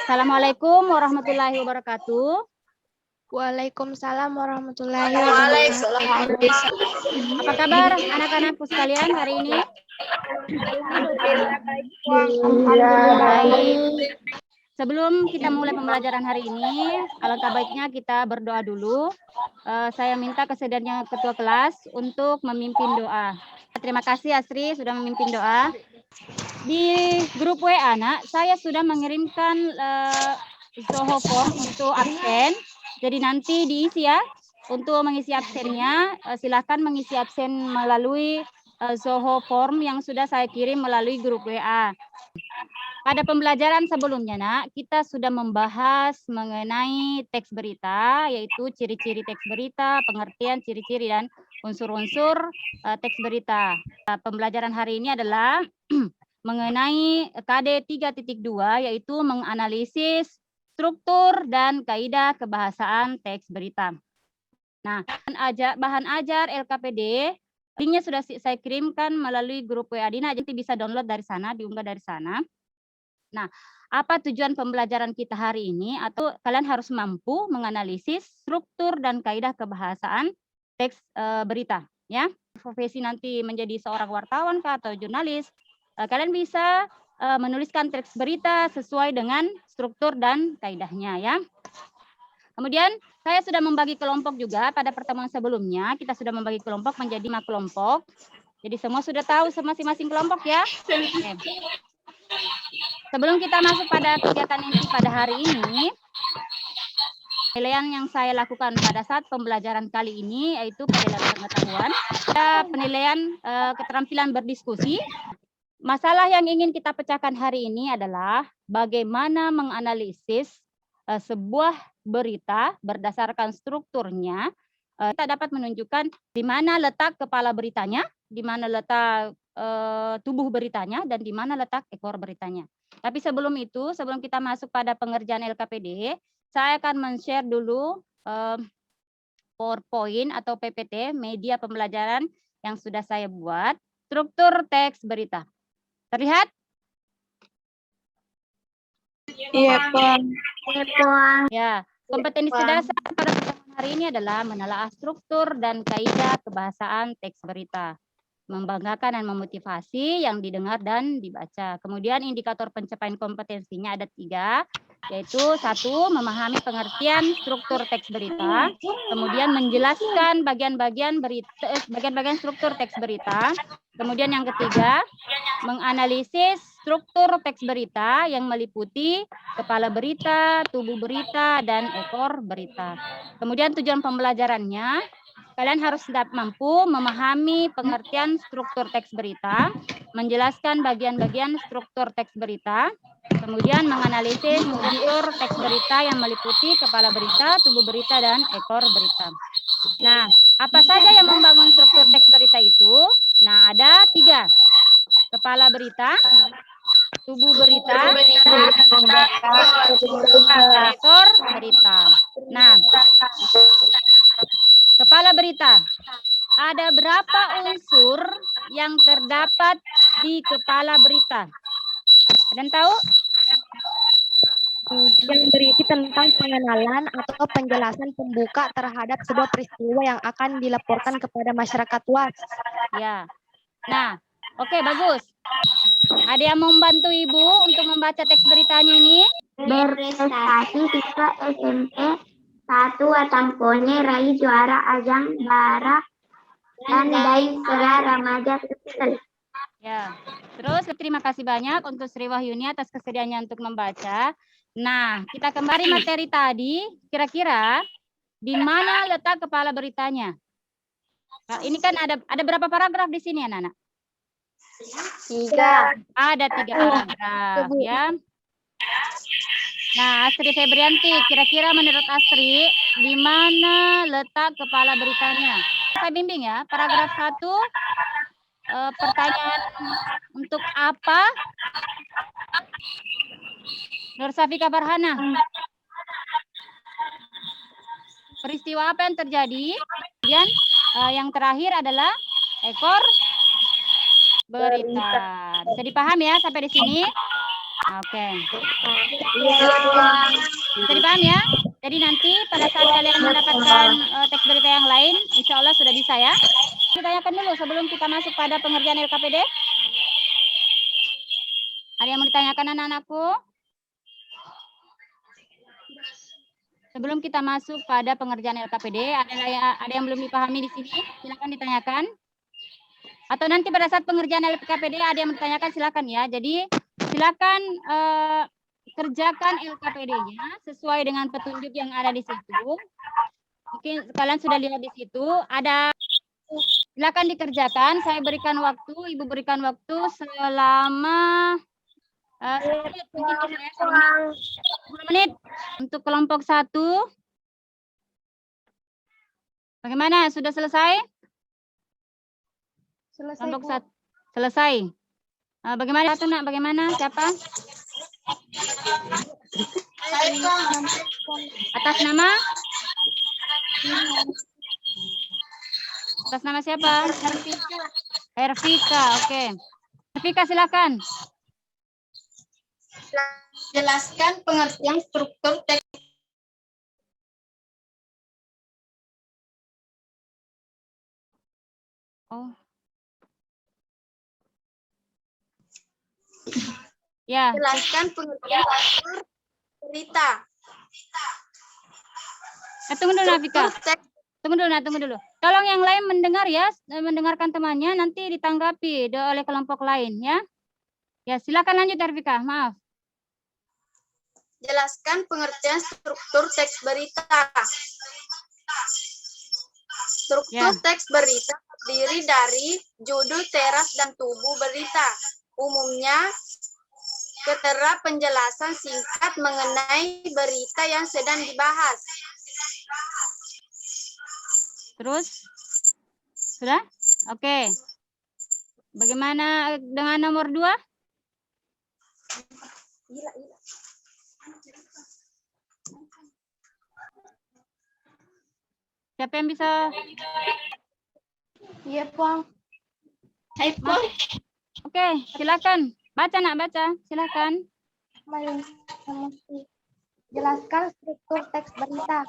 Assalamualaikum warahmatullahi wabarakatuh. Waalaikumsalam warahmatullahi wabarakatuh. Apa kabar anak-anakku sekalian hari ini? Baik. Sebelum kita mulai pembelajaran hari ini, alangkah baiknya kita berdoa dulu. Saya minta kesediaannya ketua kelas untuk memimpin doa. Terima kasih Asri sudah memimpin doa. Di grup WA Nak, saya sudah mengirimkan Zoho form untuk absen. Jadi nanti diisi ya. Untuk mengisi absennya, silakan mengisi absen melalui Zoho form yang sudah saya kirim melalui grup WA. Pada pembelajaran sebelumnya, Nak, kita sudah membahas mengenai teks berita, yaitu ciri-ciri teks berita, pengertian, ciri-ciri, dan unsur-unsur teks berita. Pembelajaran hari ini adalah mengenai KD 3.2, yaitu menganalisis struktur dan kaidah kebahasaan teks berita. Nah, bahan ajar LKPD, linknya sudah saya kirimkan melalui grup WA Dina, jadi bisa download dari sana, diunggah dari sana. Nah, apa tujuan pembelajaran kita hari ini? Atau kalian harus mampu menganalisis struktur dan kaidah kebahasaan teks berita, ya. Profesi nanti menjadi seorang wartawan kah atau jurnalis, kalian bisa menuliskan teks berita sesuai dengan struktur dan kaidahnya, ya. Kemudian saya sudah membagi kelompok juga pada pertemuan sebelumnya. Kita sudah membagi kelompok menjadi 5 kelompok. Jadi semua sudah tahu masing-masing kelompok ya. Oke. Sebelum kita masuk pada kegiatan inti pada hari ini, penilaian yang saya lakukan pada saat pembelajaran kali ini yaitu penilaian pengetahuan, penilaian keterampilan berdiskusi. Masalah yang ingin kita pecahkan hari ini adalah bagaimana menganalisis sebuah berita berdasarkan strukturnya. Kita dapat menunjukkan di mana letak kepala beritanya, di mana letak tubuh beritanya, dan di mana letak ekor beritanya. Tapi sebelum itu, sebelum kita masuk pada pengerjaan LKPD, saya akan men-share dulu PowerPoint atau PPT, media pembelajaran yang sudah saya buat, struktur teks berita. Terlihat? Iya, Pak. Ya, kompetensi dasar pada pertemuan hari ini adalah menelaah struktur dan kaidah kebahasaan teks berita, membanggakan dan memotivasi yang didengar dan dibaca. Kemudian indikator pencapaian kompetensinya ada 3, yaitu 1, memahami pengertian struktur teks berita, kemudian menjelaskan bagian-bagian struktur teks berita, kemudian yang ketiga, menganalisis struktur teks berita yang meliputi kepala berita, tubuh berita, dan ekor berita. Kemudian tujuan pembelajarannya, kalian harus mampu memahami pengertian struktur teks berita, menjelaskan bagian-bagian struktur teks berita, kemudian menganalisis struktur teks berita yang meliputi kepala berita, tubuh berita, dan ekor berita. Nah, apa saja yang membangun struktur teks berita itu? Nah, ada 3. Kepala berita, tubuh berita, dan ekor berita. Nah, kepala berita. Ada berapa unsur yang terdapat di kepala berita? Ada yang tahu? Yang berisi tentang pengenalan atau penjelasan pembuka terhadap sebuah peristiwa yang akan dilaporkan kepada masyarakat luas. Ya. Nah, oke, bagus. Ada yang mau membantu Ibu untuk membaca teks beritanya ini? Berprestasi siswa SMP 1 Watampone raih juara ajang bara dan Daisera Remaja Sulsel. Ya, terus terima kasih banyak untuk Sri Wahyuni atas kesediaannya untuk membaca. Nah, kita kembali materi tadi. Kira-kira di mana letak kepala beritanya? Nah, ini kan ada berapa paragraf di sini, anak-anak? 3. Ada 3 paragraf, ya. Nah, Astri Febrianti, kira-kira menurut Astri, di mana letak kepala beritanya? Saya bimbing ya, paragraf 1, pertanyaan untuk apa? Nur Safika Farhana. Peristiwa apa yang terjadi? Kemudian yang terakhir adalah ekor berita. Bisa dipaham ya sampai di sini? Oke. Iya, Puang. Bisa dipaham ya? Jadi nanti pada saat kalian mendapatkan teks berita yang lain, insya Allah sudah bisa ya. Ditanyakan dulu sebelum kita masuk pada pengerjaan LKPD. Ada yang mau ditanyakan anak-anakku? Sebelum kita masuk pada pengerjaan LKPD, ada yang belum dipahami di sini? Silakan ditanyakan. Atau nanti pada saat pengerjaan LKPD ada yang ditanyakan, silakan ya. Jadi silakan kerjakan LKPD-nya sesuai dengan petunjuk yang ada di situ. Mungkin kalian sudah lihat di situ, ada silakan dikerjakan. Saya berikan waktu, Ibu berikan waktu selama 10 menit, mungkin bisa ya, 10 menit untuk kelompok 1. Bagaimana? Sudah selesai? Selesai, Kelompok Bu. 1 selesai. Bagaimana satu nak? Bagaimana? Siapa? Atas nama? Atas nama siapa? Hervika. Oke. Hervika silakan. Jelaskan pengertian struktur teks. Oh. Ya. Jelaskan pengertian struktur berita. Tunggu dulu Nafika. Struktur teks. Tunggu dulu. Tolong yang lain mendengar ya, mendengarkan temannya, nanti ditanggapi oleh kelompok lain ya. Ya, silakan lanjut Hervika. Maaf. Jelaskan pengertian struktur teks berita. Struktur teks berita terdiri dari judul, teras, dan tubuh berita. Umumnya, ketera penjelasan singkat mengenai berita yang sedang dibahas. Terus? Sudah? Oke. Bagaimana dengan nomor 2? Siapa yang bisa? Iya, Puang. Hai, Puang. Oke, silakan. Baca nak, baca. Silakan. Jelaskan struktur teks berita.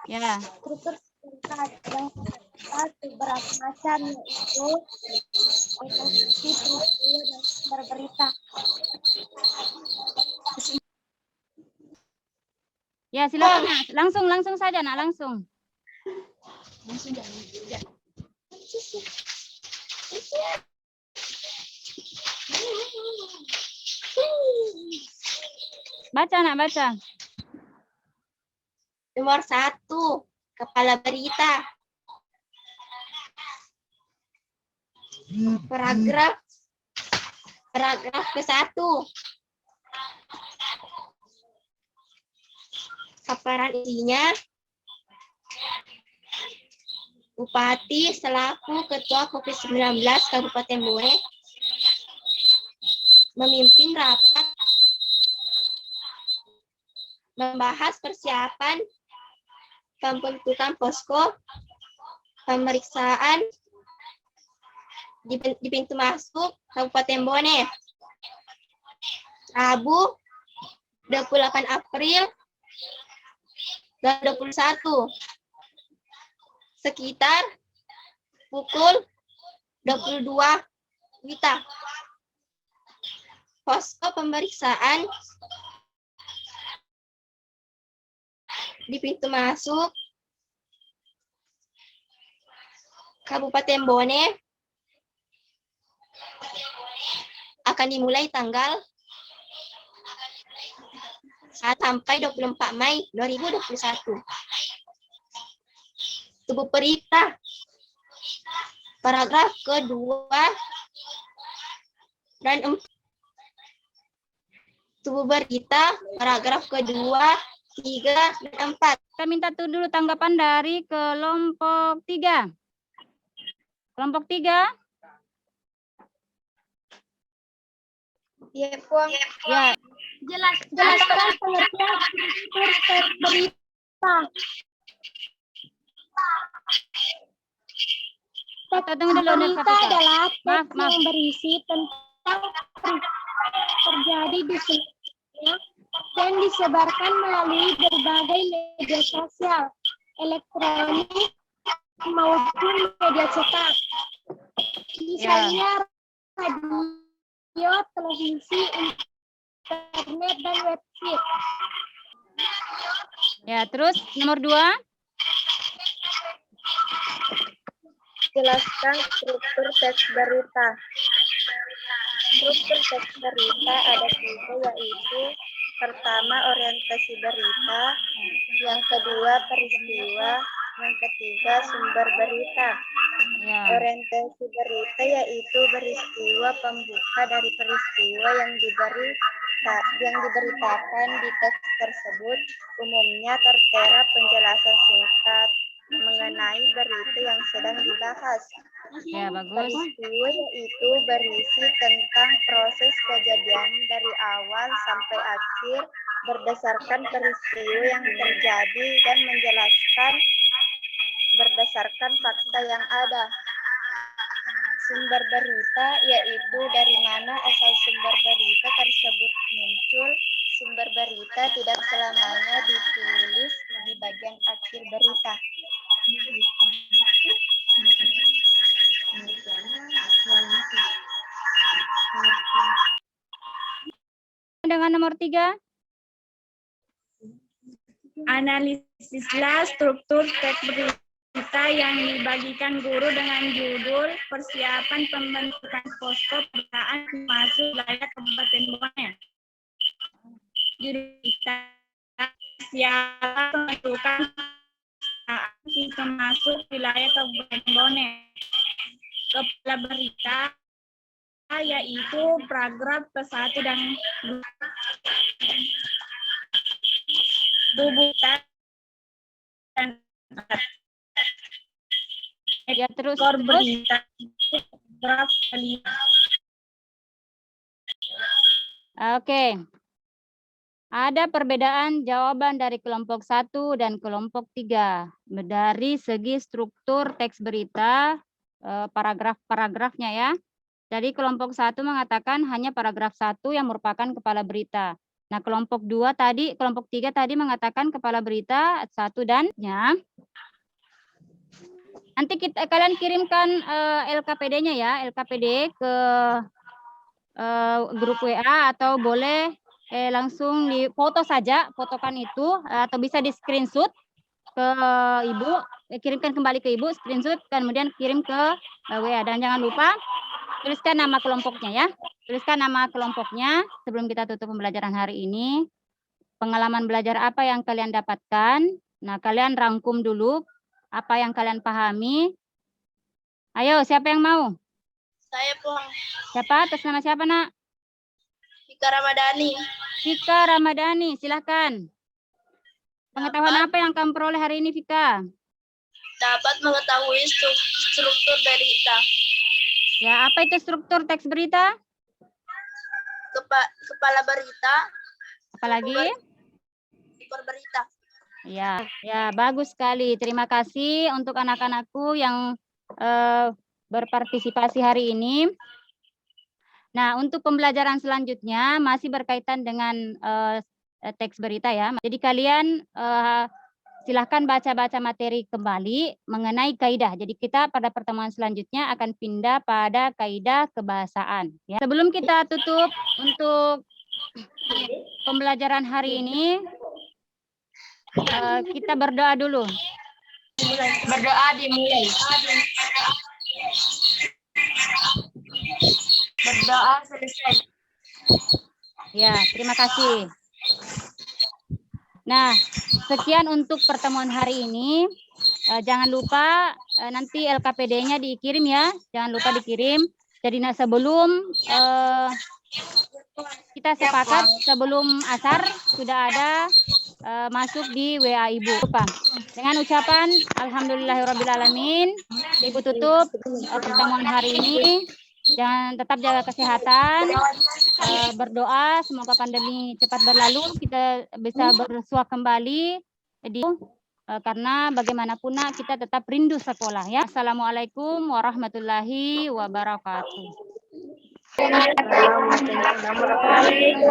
Ya. Struktur berita yang beberapa macam, yaitu ekosisi, peristiwa, dan sumber berita. Ya, silakan nak. Langsung saja nak, langsung. Baca nak, baca. Nomor 1, kepala berita. Paragraf ke-1. Paparan isinya. Bupati selaku Ketua COVID-19 Kabupaten Bone memimpin rapat membahas persiapan pembentukan posko pemeriksaan di pintu masuk Kabupaten Bone. Rabu 28 April 2021 sekitar pukul 22 WITA. Posko pemeriksaan di pintu masuk Kabupaten Bone akan dimulai tanggal 1 sampai 24 Mei 2021. Tubuh berita. Paragraf ke-2 dan 4. Tubuh berita, paragraf ke-2, 3, dan 4. Kita minta dulu tanggapan dari kelompok 3. Kelompok 3. Ya, Puang. Ya. Jelaskan pengertian struktur teks berita. Kita tunggu dulu, Berita Nafika. adalah teks Maaf. yang berisi tentang terjadi di seluruh dan disebarkan melalui berbagai media sosial, elektronik maupun media cetak. Misalnya radio, televisi, internet, dan website. Ya, terus nomor 2. Jelaskan struktur teks berita. Struktur teks berita ada 3, yaitu pertama orientasi berita, yang kedua peristiwa, yang ketiga sumber berita. Ya. Orientasi berita yaitu peristiwa pembuka dari peristiwa yang diberitakan di teks tersebut. Umumnya tertera penjelasan singkat mengenai berita yang sedang dibahas. Ya, bagus. Peristiwa yaitu berisi tentang proses kejadian dari awal sampai akhir berdasarkan peristiwa yang terjadi dan menjelaskan berdasarkan fakta yang ada. Sumber berita yaitu dari mana asal sumber berita tersebut muncul. Sumber berita tidak selamanya ditulis di bagian akhir berita. Dengan nomor 3. Analisislah struktur teks berita yang dibagikan guru dengan judul persiapan pembentukan posko pemberitaan masuk wilayah Kabupaten Bone. Judul kita persiapan pembentukan sistem masuk wilayah Kabupaten Bone. Kepala berita yaitu paragraf ke-1 dan 2. Tubuh dan Ya, terus. berita paragraf 5. Oke. Ada perbedaan jawaban dari kelompok 1 dan kelompok 3 dari segi struktur teks berita, paragraf-paragrafnya ya. Jadi kelompok 1 mengatakan hanya paragraf 1 yang merupakan kepala berita. Nah, kelompok 3 tadi mengatakan kepala berita 1 dan ya. Nanti kalian kirimkan LKPD-nya ya, LKPD ke grup WA atau boleh langsung di foto saja, fotokan itu atau bisa di screenshot ke ibu, kirimkan kembali ke ibu, screenshot kemudian kirim ke WA. Dan jangan lupa tuliskan nama kelompoknya ya. Tuliskan nama kelompoknya sebelum kita tutup pembelajaran hari ini. Pengalaman belajar apa yang kalian dapatkan. Nah, kalian rangkum dulu apa yang kalian pahami. Ayo, siapa yang mau? Saya Pulang. Siapa? Atas nama siapa, Nak? Fika Ramadhani. Fika Ramadhani, silahkan. Pengetahuan apa yang kamu peroleh hari ini, Fika? Dapat mengetahui struktur berita. Ya, apa itu struktur teks berita? Kepala berita. Apalagi? Sumber berita. Ya, bagus sekali. Terima kasih untuk anak-anakku yang berpartisipasi hari ini. Nah, untuk pembelajaran selanjutnya masih berkaitan dengan teks berita ya. Jadi kalian silahkan baca-baca materi kembali mengenai kaidah. Jadi kita pada pertemuan selanjutnya akan pindah pada kaidah kebahasaan. Ya. Sebelum kita tutup untuk pembelajaran hari ini, kita berdoa dulu. Berdoa dimulai. Berdoa selesai. Ya, terima kasih. Nah, sekian untuk pertemuan hari ini. Jangan lupa nanti LKPD-nya dikirim ya. Jangan lupa dikirim. Jadi sebelum kita sepakat, sebelum asar sudah ada masuk di WA Ibu. Dengan ucapan Alhamdulillahirrabbilalamin, Ibu tutup pertemuan hari ini. Jangan tetap jaga kesehatan, berdoa semoga pandemi cepat berlalu, kita bisa bersua kembali. Jadi karena bagaimanapun kita tetap rindu sekolah ya. Assalamualaikum warahmatullahi wabarakatuh. Waalaikumsalam warahmatullahi wabarakatuh.